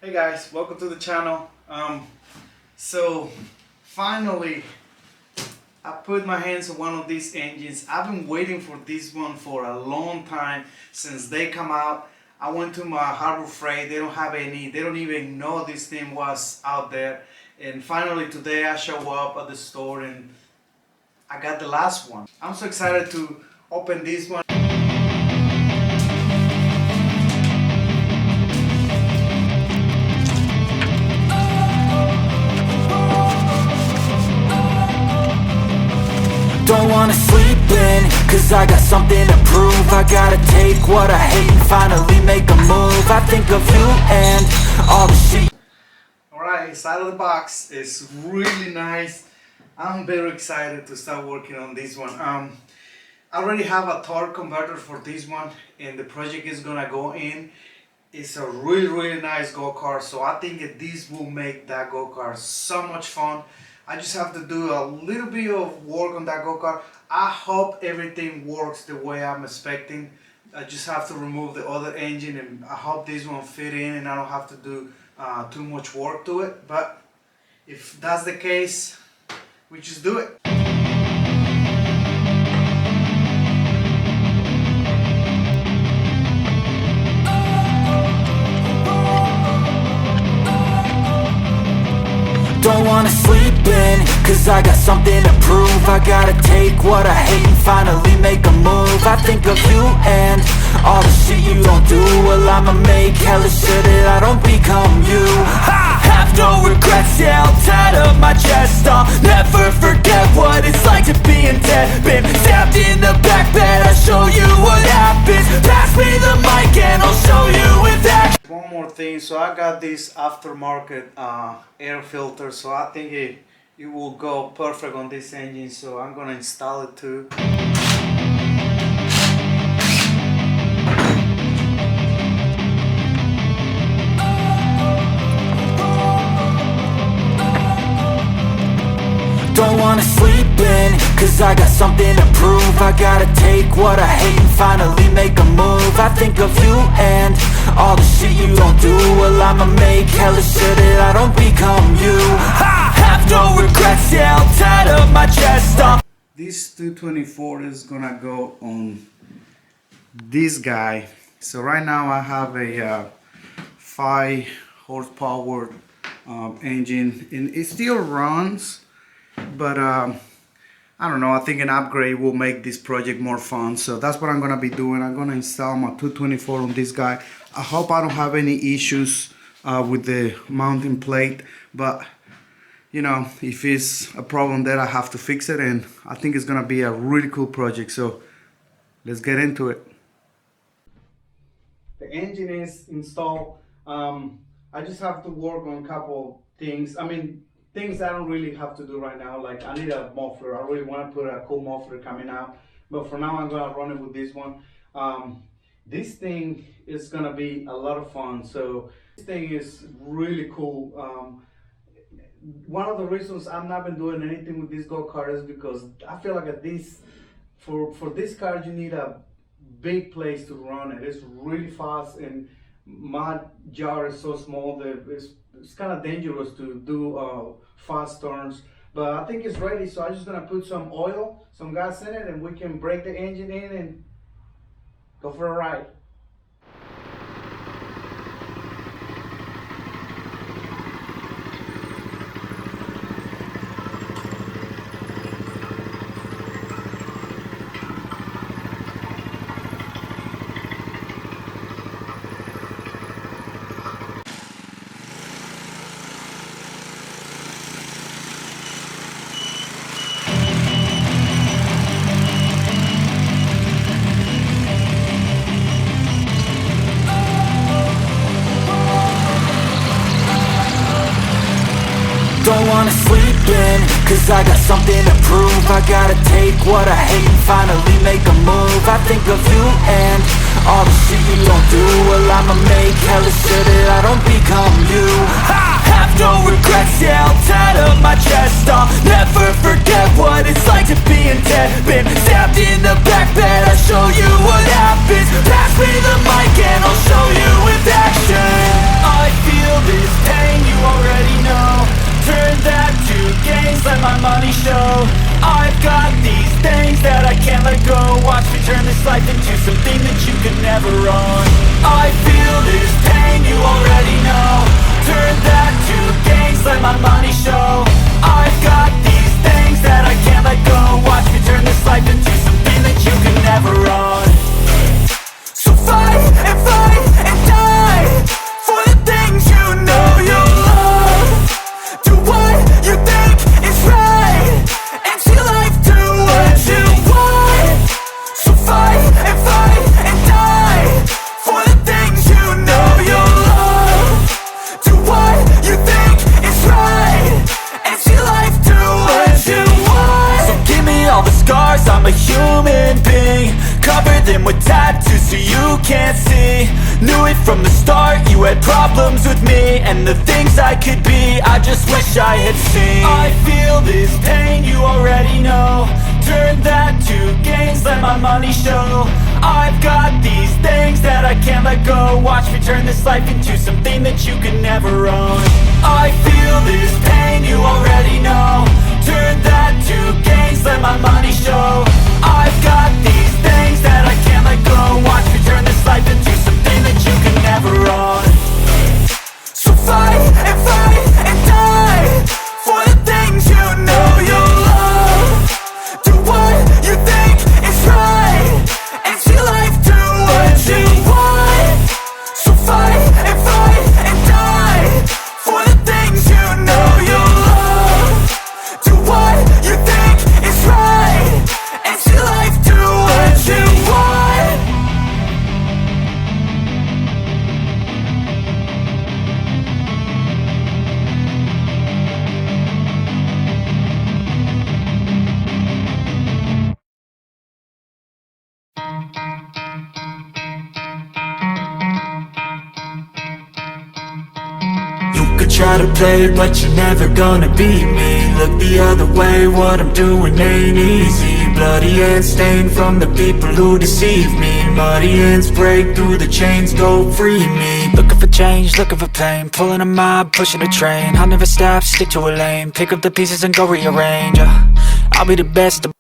Hey guys, welcome to the channel. So finally I put my hands on one of these engines. I've been waiting for this one for a long time since they come out. I went to my Harbor Freight, they don't have any, they don't even know this thing was out there. And finally today I show up at the store and I got the last one. I'm so excited to open this one. Don't wanna sleep in, cause I got something to prove. I gotta take what I hate and finally make a move. I think of you and all the shit. Alright, inside of the box is really nice. I'm very excited to start working on this one. I already have a torque converter for this one and the project is gonna go in. It's a really nice go-kart, so I think that this will make that go-kart so much fun. I just have to do a little bit of work on that go-kart. I hope everything works the way I'm expecting. I just have to remove the other engine and I hope this one fit in and I don't have to do too much work to it. But if that's the case, we just do it. Don't wanna sleep in, cause I got something to prove. I gotta take what I hate and finally make a move. I think of you and all the shit you don't do. Well, I'ma make hella sure that I don't become you. I have no regrets, yeah, I'll tattle my chest. I'll never forget what it's like to be in debt. Been stabbed in the back bed, I'll show you what happens. Pass me the mic and I'll show you with action. One more thing, so I got this aftermarket air filter, so I think it will go perfect on this engine, so I'm gonna install it too. Don't wanna sleep in, cause I got something to prove. I gotta take what I hate and finally make a move. I think of you and all the shit you don't do. Well, I'ma make hella sure that I don't become you. I have no regrets, yeah, I'll tattle my chest off. This 224 is gonna go on this guy. So right now I have a 5 horsepower engine and it still runs. But I don't know, I think an upgrade will make this project more fun. So that's what I'm going to be doing. I'm going to install my 224 on this guy. I hope I don't have any issues with the mounting plate. But, you know, if it's a problem there, I have to fix it. And I think it's going to be a really cool project. So let's get into it. The engine is installed. I just have to work on a couple things. I mean, things I don't really have to do right now, like I need a muffler. I really want to put a cool muffler coming out, but for now I'm gonna run it with this one. This thing is gonna be a lot of fun. So this thing is really cool. One of the reasons I've not been doing anything with this go-kart is because I feel like for this car you need a big place to run it. It's really fast and my jar is so small that it's kind of dangerous to do fast turns, but I think it's ready. So I'm just gonna put some oil, some gas in it, and we can break the engine in and go for a ride. Don't wanna sleep in, cause I got something to prove. I gotta take what I hate and finally make a move. I think of you and all the shit you don't do. Well, I'ma make hella sure that I don't become you. I have no regrets, yeah, I'll tattle my chest. I'll never forget what it's like to be in debt. Been stabbed in the back bed, I'll show you what happens. Pass me the mic and I'll show you with action. I feel this money show. I've got these things that I can't let go. Watch me turn this life into something that you could never own. I feel this pain, you already know. Turn that to gains, let my money show. I've got these things that I can't let go. Watch me turn this life into something that you could never own. So fight and die for the things you know you love. Do what you think is right and see life do what you want. So fight and die for the things you know you love. Do what you think is right and see life do what you want. So give me all the scars, I'm a human being. Cover them with tattoos so you can't see. Knew it from the start, you had problems with me and the things I could be, I just wish I had seen. I feel this pain, you already know. Turn that to gains, let my money show. I've got these things that I can't let go. Watch me turn this life into something that you could never own. I feel this pain, you already know. Turn that to gains, let my money show. I've got these things that I can't let go. Watch me turn this life into something that you can never own. So fight and die for the things you know you love. Do what you think is right and see life do what you want. So fight and die for the things you know you love. Do what you think is right and see life do what you want. You could try to play, but you're never gonna beat me. Look the other way, what I'm doing ain't easy. Bloody hands stained from the people who deceive me. Muddy hands break through the chains, go free me. Looking for change, looking for pain. Pulling a mob, pushing a train. I'll never stop, stick to a lane. Pick up the pieces and go rearrange. I'll be the best, the